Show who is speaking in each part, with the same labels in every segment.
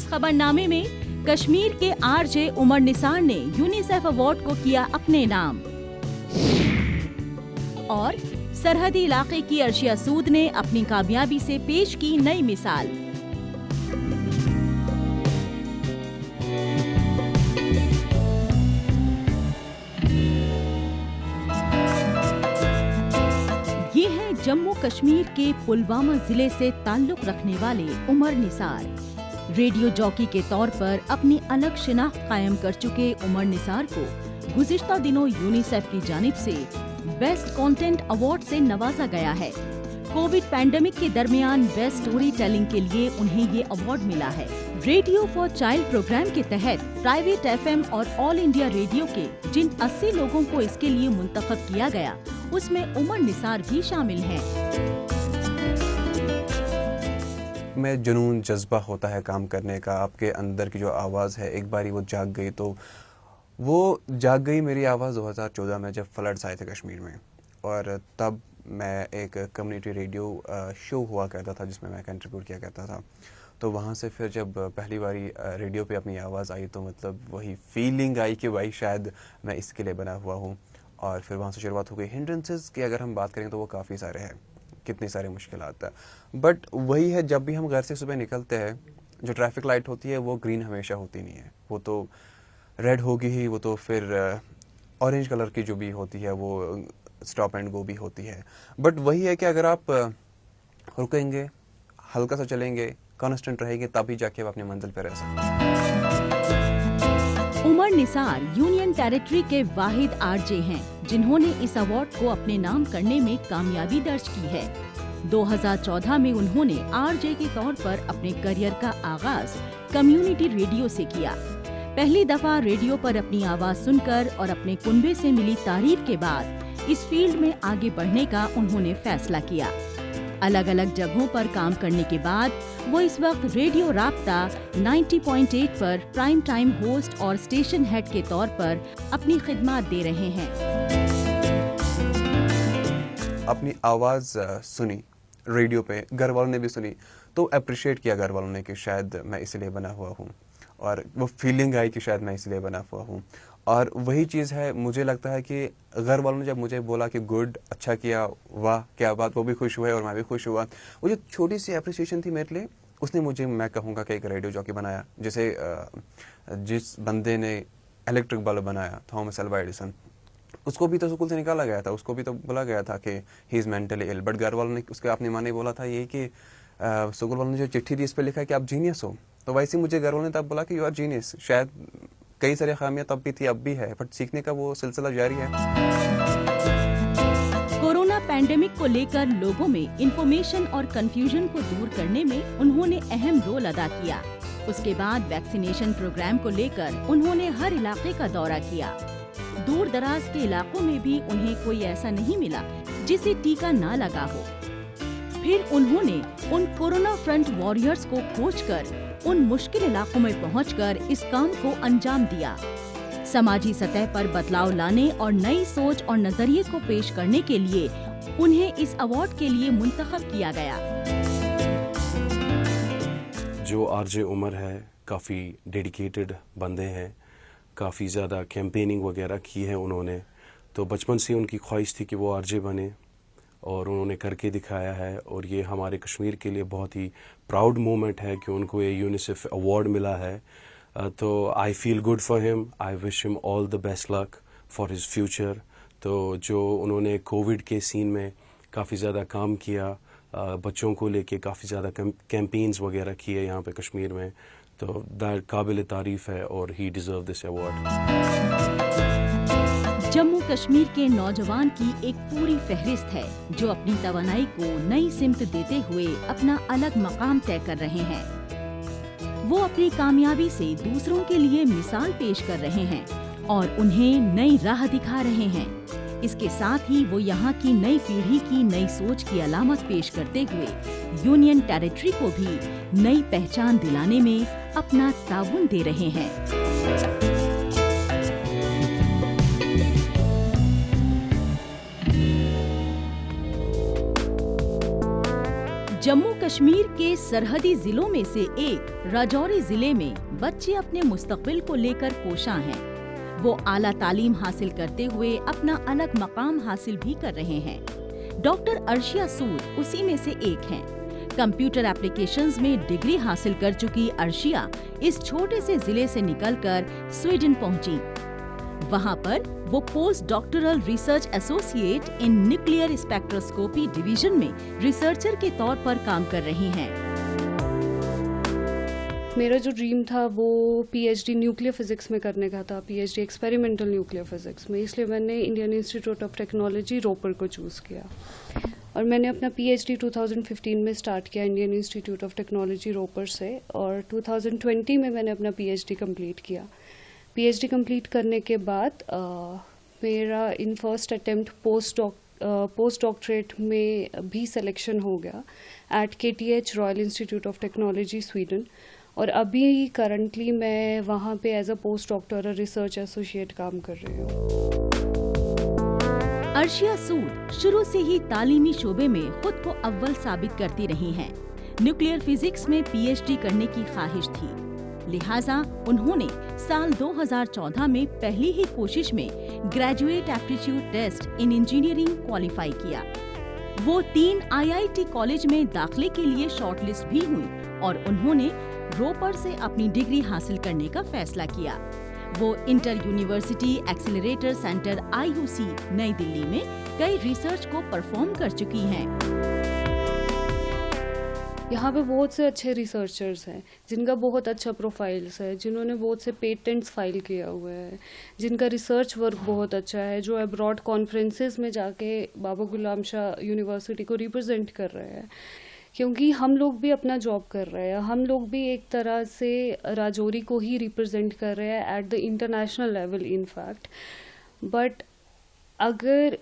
Speaker 1: इस खबरनामे में कश्मीर के आरजे उमर निसार ने यूनिसेफ अवार्ड को किया अपने नाम और सरहदी इलाके की अर्शिया सूद ने अपनी कामयाबी से पेश की नई मिसाल। ये है जम्मू कश्मीर के पुलवामा जिले से ताल्लुक रखने वाले उमर निसार। रेडियो जॉकी के तौर पर अपनी अलग शिनाख्त कायम कर चुके उमर निसार को गुज़िश्ता दिनों यूनिसेफ की जानिब से बेस्ट कंटेंट अवार्ड से नवाजा गया है। कोविड पैंडेमिक के दरमियान बेस्ट स्टोरी टेलिंग के लिए उन्हें ये अवार्ड मिला है। रेडियो फॉर चाइल्ड प्रोग्राम के तहत प्राइवेट एफएम और ऑल इंडिया रेडियो के जिन 80 लोगों को इसके लिए मुंतखब किया गया, उसमें उमर निसार भी शामिल हैं।
Speaker 2: में जुनून जज्बा होता है काम करने का, आपके अंदर की जो आवाज़ है एक बारी वो जाग गई तो वो जाग गई मेरी आवाज़ 2014 में जब फ्लड्स आए थे कश्मीर में। और तब मैं एक कम्युनिटी रेडियो शो हुआ करता था जिसमें मैं कंट्रीब्यूट किया करता था। तो वहाँ से फिर जब पहली बारी रेडियो पे अपनी आवाज़ आई तो मतलब वही फीलिंग आई कि भाई शायद मैं इसके लिए बना हुआ हूँ। और फिर वहाँ से शुरुआत हो गई। हिंड्रेंसेस की अगर हम बात करें तो वो काफ़ी सारे हैं, कितनी सारी मुश्किलात है। बट वही है, जब भी हम घर से सुबह निकलते हैं जो ट्रैफिक लाइट होती है वो ग्रीन हमेशा होती नहीं है, वो तो रेड होगी ही, वो तो फिर ऑरेंज कलर की जो भी होती है वो स्टॉप एंड गो भी होती है। बट वही है कि अगर आप रुकेंगे, हल्का सा चलेंगे, कॉन्स्टेंट रहेंगे, तभी जाके आप अपनी मंजिल पर रह सकते हैं।
Speaker 1: उमर निसार यूनियन टेरिटरी के वाहिद आरजे हैं जिन्होंने इस अवार्ड को अपने नाम करने में कामयाबी दर्ज की है। 2014 में उन्होंने आरजे के तौर पर अपने करियर का आगाज कम्युनिटी रेडियो से किया। पहली दफा रेडियो पर अपनी आवाज सुनकर और अपने कुनबे से मिली तारीफ के बाद इस फील्ड में आगे बढ़ने का उन्होंने फैसला किया। अलग अलग जगहों पर काम करने के बाद वो इस वक्त रेडियो राब्ता 90.8 पर प्राइम टाइम होस्ट और स्टेशन हेड के तौर पर अपनी खिदमत दे रहे हैं।
Speaker 2: अपनी आवाज़ सुनी रेडियो पे, घर वालों ने भी सुनी तो अप्रिशिएट किया घर वालों ने कि शायद मैं इसलिए बना हुआ हूँ, और वो फीलिंग आई कि शायद मैं इसलिए बना हुआ हूँ। और वही चीज़ है, मुझे लगता है कि घर वालों ने जब मुझे बोला कि गुड, अच्छा किया, वाह क्या बात, वो भी खुश हुए और मैं भी खुश हुआ। वो जो छोटी सी अप्रिसिएशन थी मेरे लिए, उसने मुझे, मैं कहूँगा कि एक रेडियो जॉकी बनाया। जैसे जिस बंदे ने इलेक्ट्रिक बल्ब बनाया, थॉमस अल्वा एडिसन, उसको भी तो स्कूल से निकाला गया था, उसको भी तो बोला गया था कि he is mentally ill, but घर वालों ने, उसके अपनी माँ ने बोला था ये कि स्कूल वालों ने जो चिट्ठी दी इस पर लिखा है कि आप जीनियस हो। तो वैसे मुझे घर वालों ने तब बोला कि यू आर जीनियस। शायद कई सारी खामियां तब भी थी, अब भी है, बट सीखने का वो सिलसिला जारी है।
Speaker 1: कोरोना पैंडेमिक को लेकर लोगों में इंफॉर्मेशन और कंफ्यूजन को दूर करने में उन्होंने अहम रोल अदा किया। उसके बाद वैक्सीनेशन प्रोग्राम को लेकर उन्होंने हर इलाके का दौरा किया। दूर दराज के इलाकों में भी उन्हें कोई ऐसा नहीं मिला जिसे टीका ना लगा हो। फिर उन्होंने उन कोरोना फ्रंट वॉरियर्स को खोजकर उन मुश्किल इलाकों में पहुंचकर इस काम को अंजाम दिया। समाजी सतह पर बदलाव लाने और नई सोच और नजरिए को पेश करने के लिए उन्हें इस अवार्ड के लिए मुंतखब किया गया।
Speaker 3: जो आरजे उमर है, काफ़ी डेडिकेटेड बंदे हैं, काफ़ी ज़्यादा कैंपेनिंग वगैरह की है उन्होंने। तो बचपन से उनकी ख्वाहिश थी कि वो आरजे बने और उन्होंने करके दिखाया है। और ये हमारे कश्मीर के लिए बहुत ही प्राउड मोमेंट है कि उनको ये यूनिसेफ अवार्ड मिला है। तो I feel good for him, I wish him all the best luck for his future. तो जो उन्होंने कोविड के सीन में काफ़ी ज़्यादा काम किया, बच्चों को लेके काफ़ी ज़्यादा कैंपेन्स वगैरह किए यहाँ पे कश्मीर में, तो दैट काबिल तारीफ़ है और he deserve this award.
Speaker 1: Jammu Kashmir के नौजवान की एक पूरी फहरिस्त है जो अपनी तवानाई को नई सिमत देते हुए अपना अलग मकाम तय कर रहे हैं। वो अपनी कामयाबी से दूसरों के लिए मिसाल पेश कर रहे हैं और उन्हें नई राह दिखा रहे हैं। इसके साथ ही वो यहाँ की नई पीढ़ी की नई सोच की अलामत पेश करते हुए यूनियन टेरिटरी को भी नई पहचान दिलाने में अपना ताउन दे रहे हैं। जम्मू कश्मीर के सरहदी जिलों में से एक राजौरी जिले में बच्चे अपने मुस्तकबिल को लेकर कोशां हैं। वो आला तालीम हासिल करते हुए अपना अलग मकाम हासिल भी कर रहे हैं। डॉक्टर अर्शिया सूद उसी में से एक हैं। कंप्यूटर एप्लीकेशंस में डिग्री हासिल कर चुकी अर्शिया इस छोटे से जिले से निकलकर स्वीडन पहुंची। वहां पर वो post doctoral research associate in nuclear spectroscopy division में रिसर्चर के तौर पर काम कर रही हैं।
Speaker 4: मेरा जो ड्रीम था वो पीएचडी न्यूक्लियर फिजिक्स में करने का था, पीएचडी एक्सपेरिमेंटल न्यूक्लियर फिजिक्स में, इसलिए मैंने Indian institute of technology Ropar को चूज़ किया और मैंने अपना पीएचडी 2015 में स्टार्ट किया Indian institute of technology Ropar से और 2020 में मैंने अपना पीएचडी कंप्लीट किया। पीएचडी कंप्लीट करने के बाद मेरा in first attempt post doctorate में भी सिलेक्शन हो गया at KTH royal institute of technology Sweden और अभी करंटली मैं वहाँ पे as a post doctoral research associate काम कर रही हूँ।
Speaker 1: अर्शिया सूद शुरू से ही तालीमी शोबे में खुद को अव्वल साबित करती रही हैं। न्यूक्लियर फिजिक्स में पीएचडी करने की ख्वाहिश थी, लिहाजा उन्होंने साल 2014 में पहली ही कोशिश में graduate aptitude test in engineering qualify किया। वो 3 IIT कॉलेज में दाखिले के लिए शॉर्टलिस्ट भी हुई और उन्होंने रोपर से अपनी डिग्री हासिल करने का फैसला किया। वो inter university accelerator centre IUC नई दिल्ली में कई रिसर्च को परफॉर्म कर चुकी हैं।
Speaker 4: यहाँ पे बहुत से अच्छे रिसर्चर्स हैं जिनका बहुत अच्छा प्रोफाइल्स है, जिन्होंने बहुत से पेटेंट्स फाइल किया हुआ है, जिनका रिसर्च वर्क बहुत अच्छा है, जो अब्रॉड कॉन्फ्रेंसेस में जाके बाबा गुलाम शाह यूनिवर्सिटी को रिप्रेजेंट कर रहे हैं। क्योंकि हम लोग भी अपना जॉब कर रहे हैं, हम लोग भी एक तरह से राजौरी को ही रिप्रेजेंट कर रहे हैं at the international level in fact. But अगर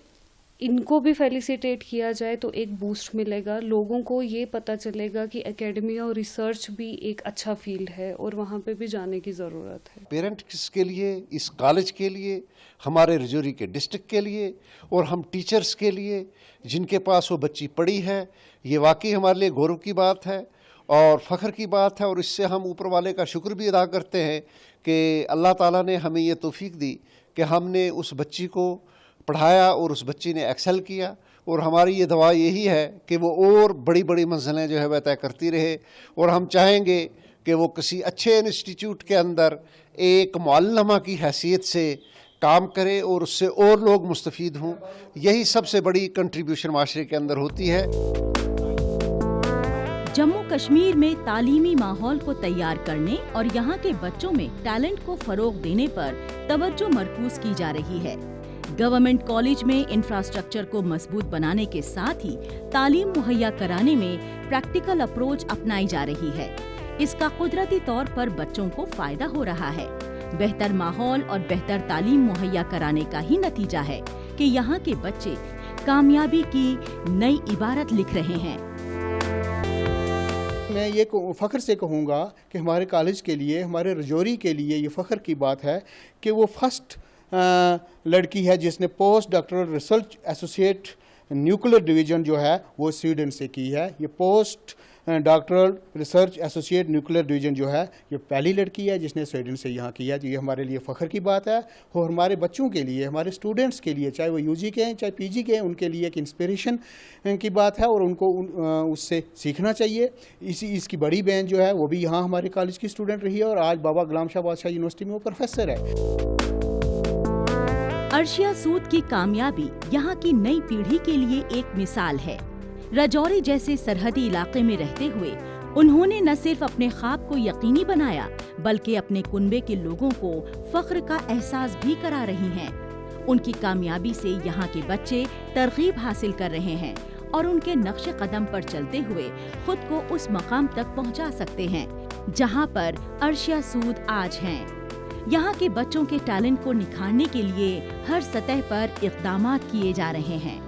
Speaker 4: इनको भी फेलिसिटेट किया जाए तो एक बूस्ट मिलेगा, लोगों को ये पता चलेगा कि एकेडमी और रिसर्च भी एक अच्छा फील्ड है और वहाँ पे भी जाने की ज़रूरत है।
Speaker 5: पेरेंट्स के लिए, इस कॉलेज के लिए, हमारे राजौरी के डिस्ट्रिक्ट के लिए और हम टीचर्स के लिए जिनके पास वो बच्ची पढ़ी है, ये वाकई हमारे लिए गौरव की बात है और फ़ख्र की बात है और इससे हम ऊपर वाले का शुक्र भी अदा करते हैं कि अल्लाह ताला ने हमें ये तौफीक दी कि हमने उस बच्ची को पढ़ाया और उस बच्ची ने एक्सेल किया और हमारी ये दुआ यही है कि वो और बड़ी बड़ी मंजिलें जो है वह तय करती रहे और हम चाहेंगे कि वो किसी अच्छे इंस्टीट्यूट के अंदर एक मुअल्लमा की हैसियत से काम करे और उससे और लोग मुस्तफ़ीद हों। यही सबसे बड़ी कंट्रीब्यूशन माशरे के अंदर होती है।
Speaker 1: जम्मू कश्मीर में तालीमी माहौल को तैयार करने और यहाँ के बच्चों में टैलेंट को फरोग देने पर तवज्जो मरकूज की जा रही है। गवर्नमेंट कॉलेज में इंफ्रास्ट्रक्चर को मजबूत बनाने के साथ ही तालीम मुहैया कराने में प्रैक्टिकल अप्रोच अपनाई जा रही है। इसका कुदरती तौर पर बच्चों को फायदा हो रहा है। बेहतर माहौल और बेहतर तालीम मुहैया कराने का ही नतीजा है कि यहाँ के बच्चे कामयाबी की नई इबारत लिख रहे हैं।
Speaker 6: मैं ये फ़ख्र से कहूँगा कि हमारे कॉलेज के लिए, हमारे राजौरी के लिए ये फ़ख्र की बात है कि वो फर्स्ट लड़की है जिसने post doctoral research associate nuclear division जो है वो स्वीडन से की है। ये post doctoral research associate nuclear division जो है ये पहली लड़की है जिसने स्वीडन से यहाँ किया। ये हमारे लिए फ़ख्र की बात है और हमारे बच्चों के लिए, हमारे स्टूडेंट्स के लिए, चाहे वो UG के हैं चाहे PG के हैं, उनके लिए एक इंस्पिरेशन की बात है और उनको उससे सीखना चाहिए। इसकी बड़ी बहन जो है वो भी यहाँ हमारे कॉलेज की स्टूडेंट रही है और आज बाबा गुलाम शाह बादशाह यूनिवर्सिटी में वो प्रोफेसर है।
Speaker 1: अर्शिया सूद की कामयाबी यहाँ की नई पीढ़ी के लिए एक मिसाल है। राजौरी जैसे सरहदी इलाके में रहते हुए उन्होंने न सिर्फ अपने ख्वाब को यकीनी बनाया बल्कि अपने कुनबे के लोगों को फख्र का एहसास भी करा रही हैं। उनकी कामयाबी से यहाँ के बच्चे तरगीब हासिल कर रहे हैं और उनके नक्शे कदम पर चलते हुए खुद को उस मकाम तक पहुँचा सकते हैं जहाँ पर अर्शिया सूद आज हैं। यहाँ के बच्चों के टैलेंट को निखारने के लिए हर सतह पर इक़दामात किए जा रहे हैं।